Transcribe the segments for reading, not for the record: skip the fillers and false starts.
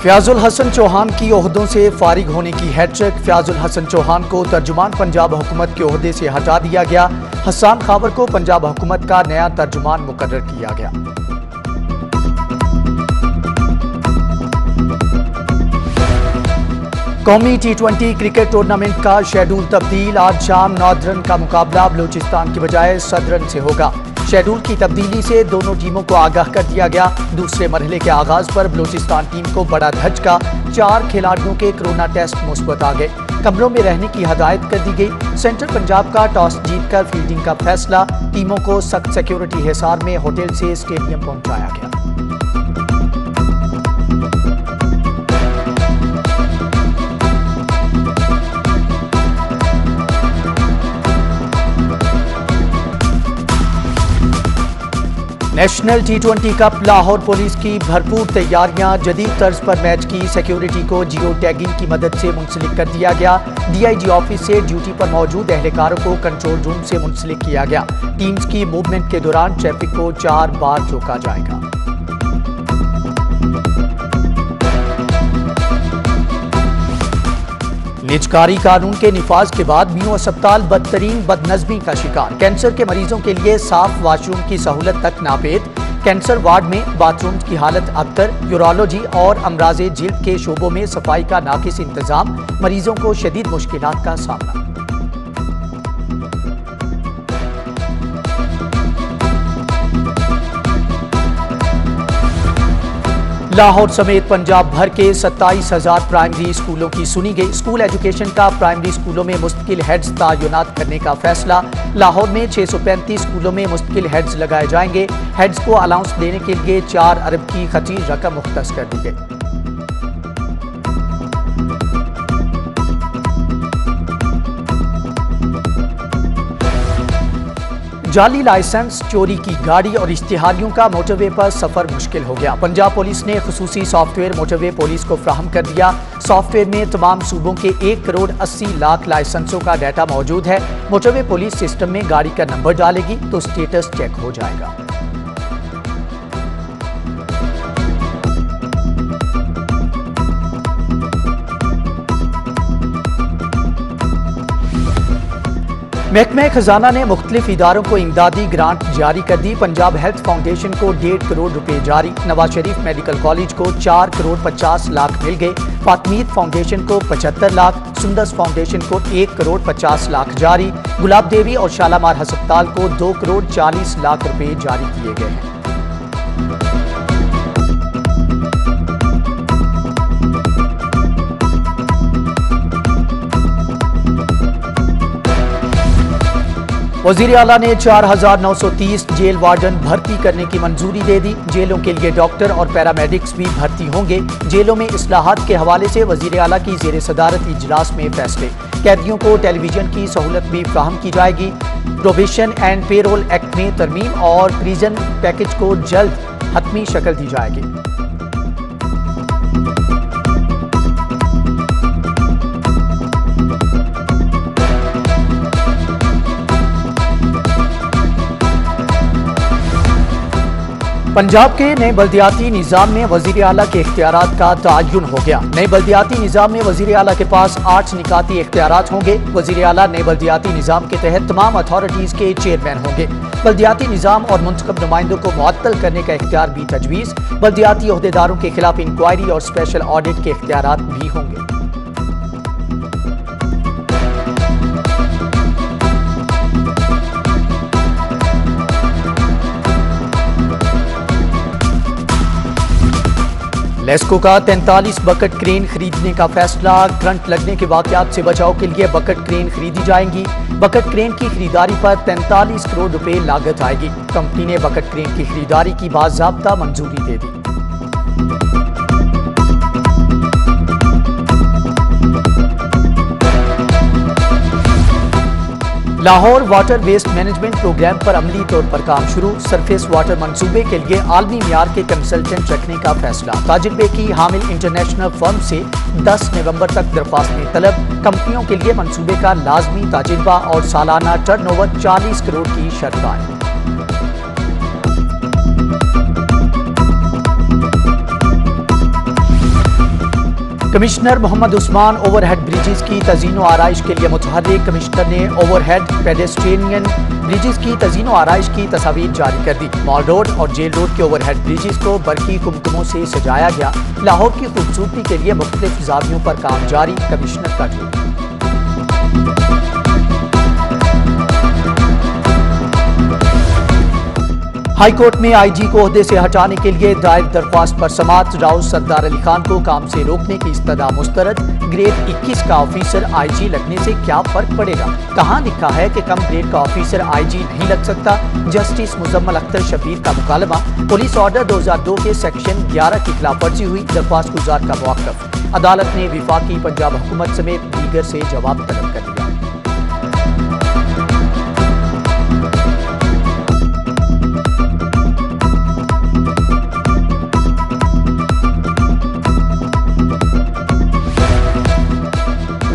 फयाजुल हसन चौहान की ओहदों से फारिग होने की हैट्रिक। फयाजुल हसन चौहान को तर्जुमान पंजाब हुकूमत के ओहदे से हटा दिया गया। हसन खाबर को पंजाब हुकूमत का नया तर्जुमान मुकर्रर किया गया। कौमी T20 क्रिकेट टूर्नामेंट का शेड्यूल तब्दील। आज शाम नॉर्दर्न का मुकाबला बलूचिस्तान की बजाय सदर्न से होगा। शेड्यूल की तब्दीली से दोनों टीमों को आगाह कर दिया गया। दूसरे मरहले के आगाज पर बलूचिस्तान टीम को बड़ा धचका। 4 खिलाड़ियों के कोरोना टेस्ट मुस्बत आ गए। कमरों में रहने की हदायत कर दी गई। सेंट्रल पंजाब का टॉस जीतकर फील्डिंग का फैसला। टीमों को सख्त सिक्योरिटी हिसार में होटल से स्टेडियम पहुंचाया गया। National T20 cup Lahore police की भरपूर तैयारियां। जदीद तर्ज पर मैच की सिक्योरिटी को जियो टैगिंग की मदद से मुंसलिक कर दिया गया। DIG ऑफिस से ड्यूटी पर मौजूद अहलकारों को कंट्रोल रूम से मुंसलिक किया गया। टीम्स की मूवमेंट के दौरान ट्रैफिक को 4 बार रोका जाएगा। निजकारी कानून के निफाज के बाद मियो अस्पताल बदतरीन बदनज़मी का शिकार। कैंसर के मरीजों के लिए साफ वाशरूम की सहूलत तक नापेद। कैंसर वार्ड में बाथरूम की हालत अबतर। यूरोलॉजी और अमराजे जिल्द के शोबों में सफाई का नाकिस इंतजाम। मरीजों को शदीद मुश्किलात का सामना। लाहौर समेत पंजाब भर के 27,000 प्राइमरी स्कूलों की सुनी गई। स्कूल एजुकेशन का प्राइमरी स्कूलों में मुस्तकिल हेड्स तैनात करने का फैसला। लाहौर में 635 स्कूलों में मुस्तकिल हेड्स लगाए जाएंगे। हेड्स को अलाउंस देने के लिए 4 अरब की खतीर रकम मुख्तस कर दी गई। जाली लाइसेंस, चोरी की गाड़ी और इश्तिहारियों का मोटरवे पर सफर मुश्किल हो गया। पंजाब पुलिस ने खुसूसी सॉफ्टवेयर मोटरवे पुलिस को फ्राहम कर दिया। सॉफ्टवेयर में तमाम सूबों के 1 करोड़ 80 लाख लाइसेंसों का डाटा मौजूद है। मोटरवे पुलिस सिस्टम में गाड़ी का नंबर डालेगी तो स्टेटस चेक हो जाएगा। महकमे खजाना ने मुख्तलिफ इदारों को इमदादी ग्रांट जारी कर दी। पंजाब हेल्थ फाउंडेशन को 1.5 करोड़ रुपए जारी। नवाज शरीफ मेडिकल कॉलेज को 4 करोड़ 50 लाख मिल गए। फातमीद फाउंडेशन को 75 लाख, सुंदस फाउंडेशन को 1 करोड़ 50 लाख जारी। गुलाब देवी और शालामार अस्पताल को 2 करोड़ 40 लाख रुपए जारी किए गए हैं। वज़ीर आला ने 4,930 जेल वार्डन भर्ती करने की मंजूरी दे दी। जेलों के लिए डॉक्टर और पैरामेडिक्स भी भर्ती होंगे। जेलों में इस्लाहात के हवाले से वज़ीर आला की ज़ेर सदारत इजलास में फैसले। कैदियों को टेलीविजन की सहूलत भी फ्राहम की जाएगी। प्रोबेशन एंड पेरोल एक्ट में तरमीम और प्रिजन पैकेज को जल्द हतमी शक्ल दी जाएगी। पंजाब के नए बल्दियाती निज़ाम में वज़ीर आला के इख्तियारात का तयन हो गया। नए बल्दियाती निज़ाम में वज़ीर आला के पास 8 निकाती इख्तियारात होंगे। वज़ीर आला नए बल्दियाती निज़ाम के तहत तमाम अथॉरिटीज़ के चेयरमैन होंगे। बल्दियाती निज़ाम और मुंतखब नुमाइंदों को मुअत्तल करने का इख्तियार भी तजवीज़। बल्दियाती ओहदेदारों के खिलाफ इंक्वायरी और स्पेशल ऑडिट के इख्तियारात भी होंगे। लेस्को का 43 बकेट क्रेन खरीदने का फैसला। करंट लगने के वाकयात से बचाव के लिए बकेट क्रेन खरीदी जाएंगी। बकेट क्रेन की खरीदारी पर 43 करोड़ रुपए लागत आएगी। कंपनी ने बकेट क्रेन की खरीदारी की बाज़ाब्ता मंजूरी दे दी। Lahore water waste management program पर अमली तौर पर काम शुरू। सरफेस वाटर मंसूबे के लिए आलमी मियार के कंसल्टेंट रखने का फैसला। ताजिरबे की हामिल इंटरनेशनल फर्म से 10 नवंबर तक दरख्वास्त तलब। कंपनियों के लिए मंसूबे का लाजमी ताजिरबा और सालाना टर्नओवर 40 करोड़ की शर्त आए। Commissioner Mohammad Usman overhead bridges की तज़ीनो आराइश के लिए मुतहर्रिक। कमिश्नर ने ओवरहेड पेडेस्ट्रियन ब्रिजेस की तज़ीनो आराइश की तस्वीर जारी कर दी। मॉल रोड और जेल रोड के ओवरहेड ब्रिजेस को बरकी कुमकुमों से सजाया गया। लाहौर की खूबसूरती के लिए मुख्तलिफ ज़ावियों पर काम जारी। कमिश्नर का ट्वीट। हाई कोर्ट में आईजी को ओहदे से हटाने के लिए दायर दरख्वास्त पर समाअत। राउ सरदार अली खान को काम से रोकने की इस्तदा मुस्तरद। ग्रेड 21 का ऑफिसर आईजी लगने से क्या फर्क पड़ेगा? कहां लिखा है कि कम ग्रेड का ऑफिसर आईजी नहीं लग सकता? जस्टिस मुजम्मल अख्तर शबीर का मुकालमा। पुलिस ऑर्डर 2002 के सेक्शन 11 की खिलाफवर्जी हुई। दरख्वास्त गुजार का मौक़िफ़। अदालत ने विफाकी पंजाब हुकूमत समेत दीगर से जवाब तलब कर दिया।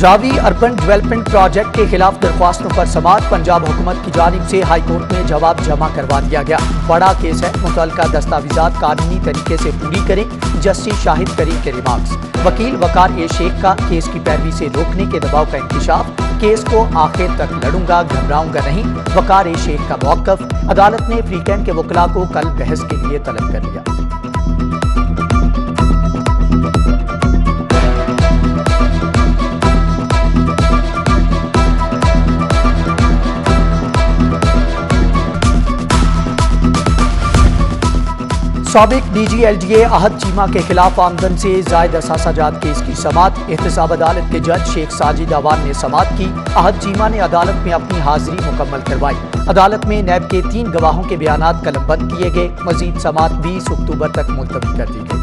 रावी अर्बन डेवलपमेंट प्रोजेक्ट के खिलाफ दरख्वास्तों पर समाअत। पंजाब हुकूमत की जानिब से हाई कोर्ट में जवाब जमा करवा दिया गया। बड़ा केस है, मुतल्लिका दस्तावेजात कानूनी तरीके से पूरी करें। जस्टिस शाहिद करीम के रिमार्क्स। वकील वकार ए शेख का केस की पैरवी से रोकने के दबाव का इंकशाफ। केस को आखिर तक लड़ूंगा, घबराऊंगा नहीं, वकार ए शेख का मौक़िफ़। अदालत ने फ्री कैंप के वकला को कल बहस के लिए तलब कर लिया। साबिक DG-LDA अहद चीमा के खिलाफ आमदन से जायद असासाजात केस की समाअत। एहतसाब अदालत के जज शेख साजिद अवान ने समाअत की। अहद चीमा ने अदालत में अपनी हाजिरी मुकम्मल करवाई। अदालत में नैब के 3 गवाहों के बयानात कलमबंद किए गए। मजीद समाअत 20 अक्टूबर तक मुलतवी कर दी गई।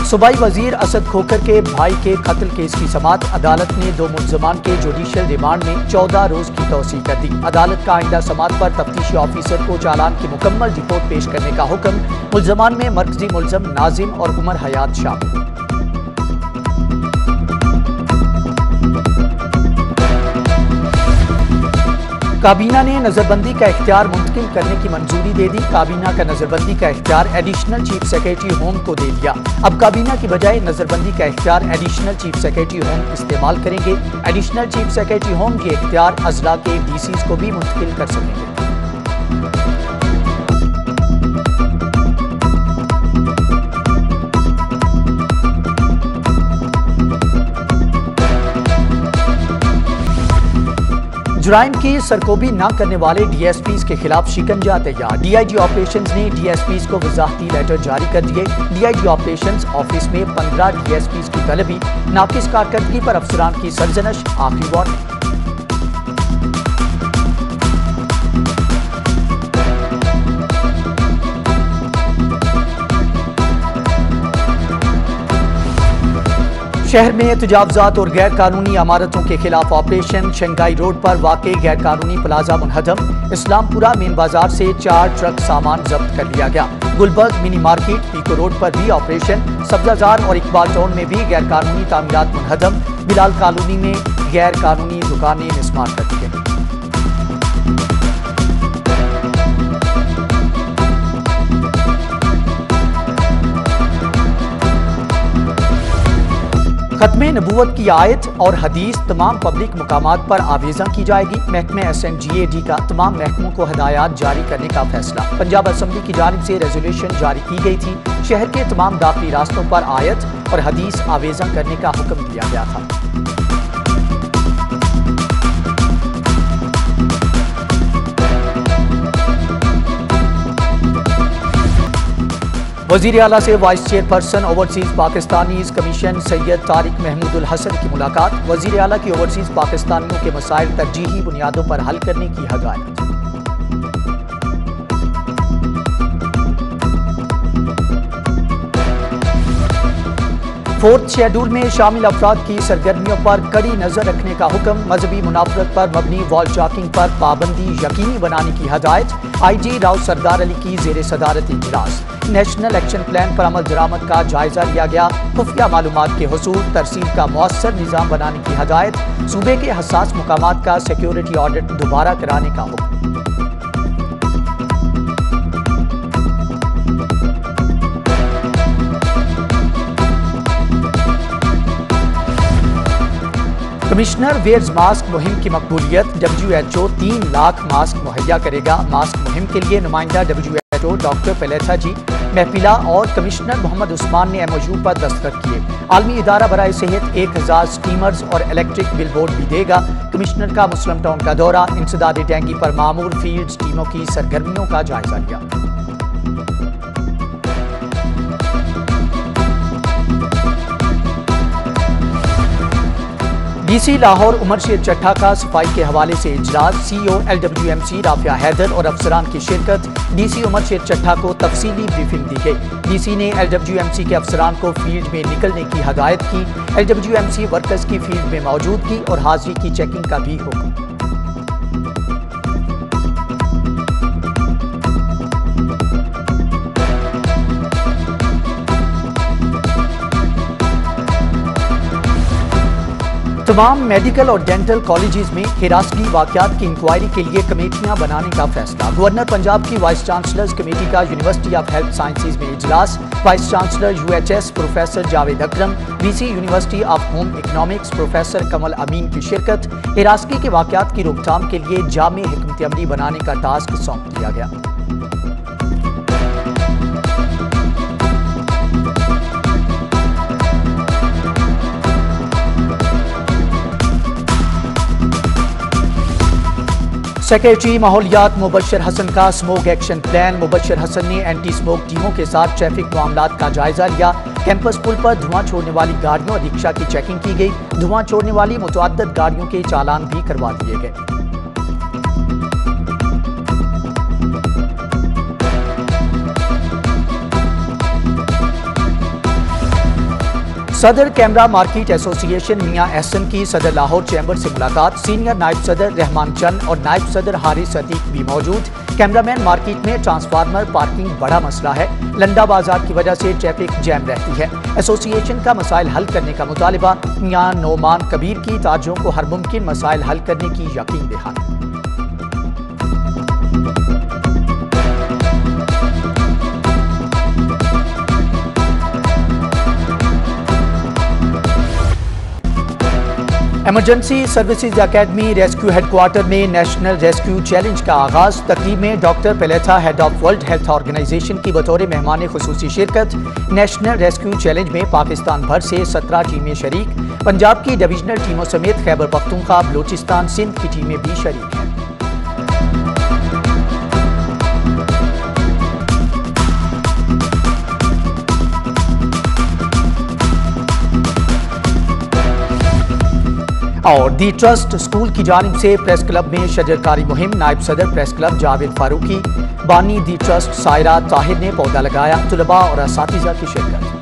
सूबाई वजीर असद खोखर के भाई के कत्ल केस की समाअत। अदालत ने 2 मुल्ज़मान के जुडिशल रिमांड में 14 रोज की तौसीह कर दी। अदालत का आइंदा समाअत पर तफ्तीशी ऑफिसर को चालान की मुकम्मल रिपोर्ट पेश करने का हुक्म। मुल्ज़मान में मरकजी मुल्ज़म नाजिम और उमर हयात शामिल। काबीना ने नजरबंदी का इख्तियार मुंतकिल करने की मंजूरी दे दी। काबीना का नजरबंदी का इख्तियार एडिशनल चीफ सेक्रेटरी होम को दे दिया। अब काबीना की बजाय नजरबंदी का इख्तियार एडिशनल चीफ सेक्रेटरी होम इस्तेमाल करेंगे। एडिशनल चीफ सेक्रेटरी होम ये इख्तियार अजला के DCs को भी मुंतकिल कर सकेंगे। जुराइम की सरकोबी न करने वाले DSPs के खिलाफ शिकंजा तैयार। DIG ऑपरेशंस ने DSPs को वजाहती लेटर जारी कर दिए। DIG ऑपरेशंस ऑफिस में 15 DSPs की तलबी। नाकिस कारकर्दगी पर अफसरान की सरजनश। आखिरी वार्निंग। शहर में तजावुज़ात और गैर कानूनी इमारतों के खिलाफ ऑपरेशन। शंघाई रोड पर वाक़ई गैर कानूनी प्लाजा मुनहदम। इस्लामपुरा मेन बाजार से 4 ट्रक सामान जब्त कर लिया गया। Gulberg mini market Peco road पर भी ऑपरेशन। सब्जाजार और इकबाल टाउन में भी गैर कानूनी तामीरात मुनहदम। बिलाल कॉलोनी में गैर कानूनी दुकानें मिसमार कर दी गई। खत्मे नबूवत की आयत और हदीस तमाम पब्लिक मुकामात पर आवेज़ा की जाएगी। महकमे SNGAD का तमाम महकमों को हदायत जारी करने का फैसला। पंजाब असम्बली की जानिब से रेजोल्यूशन जारी की गई थी। शहर के तमाम दाखिली रास्तों पर आयत और हदीस आवेज़ा करने का हुक्म दिया गया था। वज़ीर आला से vice chairperson overseas Pakistanis commission Syed Tariq Mahmoodul Hassan की मुलाकात। वज़ीर आला की ओवरसीज़ पाकिस्तानियों के मसाइल तरजीही बुनियादों पर हल करने की हदायत। फोर्थ शेड्यूल में शामिल अफराद की सरगर्मियों पर कड़ी नजर रखने का हुक्म। मजहबी मुनाफरत पर मबनी वॉल चॉकिंग पर पाबंदी यकीनी बनाने की हदायत। IG राव सरदार अली की जेर सदारत इजलास। नेशनल एक्शन प्लान पर अमल दरामद का जायजा लिया गया। खुफिया मालूमात के हुसूल तरसील का मौसर निज़ाम बनाने की हदायत। सूबे के हसास मुकामात का सिक्योरिटी ऑडिट दोबारा कराने का हुक्म। कमिश्नर वेयर्स मास्क मुहिम की मकबूलियत। WHO 3 लाख मास्क मुहैया करेगा। मास्क मुहिम के लिए नुमाइंदा WHO डॉक्टर पेलेथा जी, महफिला और कमिश्नर मोहम्मद उस्मान ने MOU पर दस्तखत किए। आलमी इदारा बराए सेहत 1000 स्टीमर्स और इलेक्ट्रिक बिलबोर्ड भी देगा। कमिश्नर का मुस्लिम टाउन का दौरा। इंसदाद डेंगू पर मामूर फील्ड टीमों की सरगर्मियों का जायजा लिया। DC लाहौर उमर शेर चट्ठा का सफाई के हवाले से इजलास। CEO LWMC राफिया हैदर और अफसरान की शिरकत। DC उमर शेर चट्ठा को तफसीली ब्रीफिंग दी गई। DC ने LWMC के अफसरान को फील्ड में निकलने की हदायत की। LWMC वर्कर्स की फील्ड में मौजूदगी और हाजिरी की चेकिंग का भी हुक्म। तमाम मेडिकल और डेंटल कॉलेजेस में हिरासती वाकयात की इंक्वायरी के लिए कमेटियां बनाने का फैसला। गवर्नर पंजाब की वाइस चांसलर्स कमेटी का यूनिवर्सिटी ऑफ हेल्थ साइंसेज में इजलास। Vice chancellor UHS professor Javed Akram, VC university of home economics professor Kamal Amin की शिरकत। हिरासती के वाकयात की रोकथाम के लिए जामे हिकमत अमली बनाने का टास्क सौंप दिया गया। सेक्रेटरी माहौलियात मुबशर हसन का smoke action plan. Mubashar Hassan ने एंटी स्मोक टीमों के साथ ट्रैफिक मामलात का जायजा लिया। कैंपस पुल पर धुआं छोड़ने वाली गाड़ियों और रिक्शा की चेकिंग की गई। धुआं छोड़ने वाली मुतअद्दिद गाड़ियों के चालान भी करवा दिए गए। सदर कैमरा मार्केट एसोसिएशन मियां एहसन की सदर लाहौर चैम्बर से मुलाकात। सीनियर नायब सदर रहमान चंद और नायब सदर हारिस सदीक भी मौजूद। कैमरामैन मार्केट में ट्रांसफार्मर पार्किंग बड़ा मसला है। लंडा बाजार की वजह से ट्रैफिक जैम रहती है। एसोसिएशन का मसाइल हल करने का मुतालिबा। मियां नोमान कबीर की ताजरों को हर मुमकिन मसाइल हल करने की यकीन दहानी। Emergency services academy rescue headquarter में नेशनल रेस्क्यू चैलेंज का आगाज। तकरीब में डॉक्टर पेलेथा head of World Health Organization की बतौर मेहमान खुसूसी शिरकत। नेशनल रेस्क्यू चैलेंज में पाकिस्तान भर से 17 टीमें शरीक। पंजाब की डिविजनल टीमों समेत खैबर पख्तूनख्वा, बलूचिस्तान, सिंध की टीमें भी शरीक हैं। और दी ट्रस्ट स्कूल की जानिब से प्रेस क्लब में शजरकारी मुहिम। नायब सदर प्रेस क्लब जावेद फारूकी, बानी दी ट्रस्ट सायरा ताहिर ने पौधा लगाया। तुलबा और असातिज़ा की शिरकत।